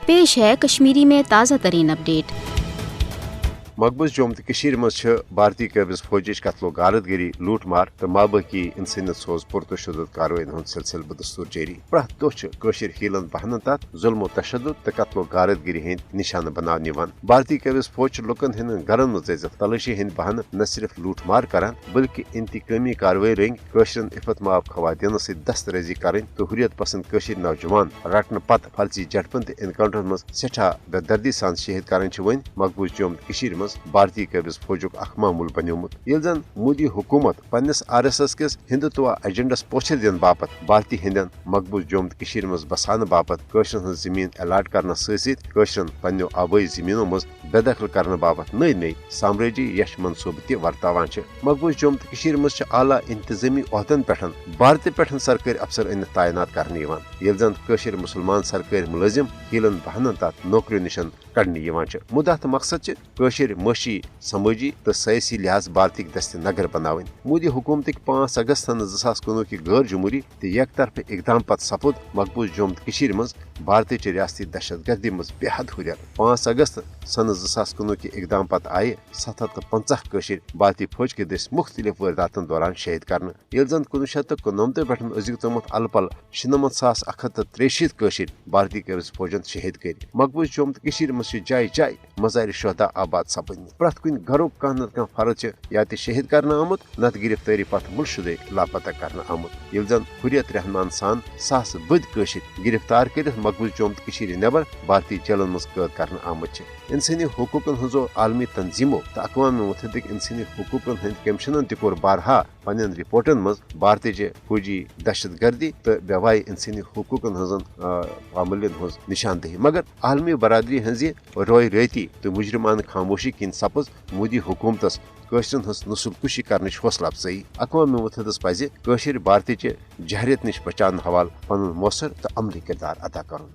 पेश है कश्मीरी में ताज़ा तरीन अपडेट। मकबूज जोम मज भारतीय कबिज फौज कत्लो गारतगिरी लूट मार तो माबकी इंसानियत सोज पुरतशद कार्रवाई हूं सिलसिल बदस्तूर जारी प्रथ दोह हीलन बहन तथ जुल्म तशद तो कत्लो गारतगिरी हंद निशान बनान भारतीय कबिज फौज लुकन हंद गरन मज तलाशी हंद बहन न सिर्फ लूट मार करान बल्कि इंतकामी कार्रवाई रंग इफत माब खवातीन सत दस्तरेजी करें तो हुरियत पसंद नौजवान रटन पत फर्जी झड़पन तो इनकाउंटर मज सठा बेदर्दी सान शहीद करान वन मकबूज जोम मज भारतीय कबिज फौजुक अख मामूल बनियोमुत ये जन मोदी हुकूमत पन्निस RSS किस हिंदुत्व एजेंडस पोछर दिन बापत भारतीय हिंदन मकबूज जोम मज बसान बापत कशरन जमीन अलाट करना सत पन्नो आबाई जमीनों मज बेदखल करने बापत नई नई साम्राजी यश मनसूब वर्तावान मकबूज जोम मज आला इंतजामी अहदन पे भारत पे सरकारी अफसर इन तैनात करने ये जन मुसलमान सरकारी मुलाजिम हीलन बहन तथ नौकरी निशन कड़ने मुदा तो मकसद मशी समाजी तो सियासी लिहाज भारतीय दस्त नगर बनावन मोदी हुकूमत 5 अगस्त 2019 की गैर जमहूरी तो एक तरफ इकदाम पत सपुद मकबूज जोम मज भारतीय रियासती दहशत गर्दी मज बेहद हुरियर 5 अगस्त सन 2019 की इकदाम पत आये 750 भारतीय फौज के दस मुख्तलिफ वारदातन दौरान शहीद करने ये जन 1991 पे अजुक तोमुत अलपल 96,163 भारतीय कबिज फौजन शहीद कर मकबूज जोम मज जाय जाय मजार शहदा आबाद सपन प्रथ कुन घरों कह नत कह फर्ज या शहीद करना आमुत नत गिरफ्तारी पत मुलशुदे लापता करना आमुत ये जन हुरियत रहमान सान सास बद गिरफ्तार कर मकबूज जोम नबर भारतीय जेलन मज कैद करना आमुत इंसानी हुकूकन हजो आलमी तंजीमों तो अक़वाम मुत्तहिद इंसानी हुकूकन हंद कमिशनन तोर बारहा पन्न रिपोर्टन मज भारतीय फौजी दहशत गर्दी तो बेवाई इंसानी हुकूकन हजन अमलन हज निशानदही मगर आलमी बरादरी हज रोय रेती तो मुजरिमान खामोशी किन सपज मोदी हुकूमतस कशरन हज नस्ल कुशी करने हौसला अफजाई अक़वाम मुत्तहिदस पज भारतीय जहरियत नश बचान हवाल पन मौसर तो अमली किरदार अदा कर।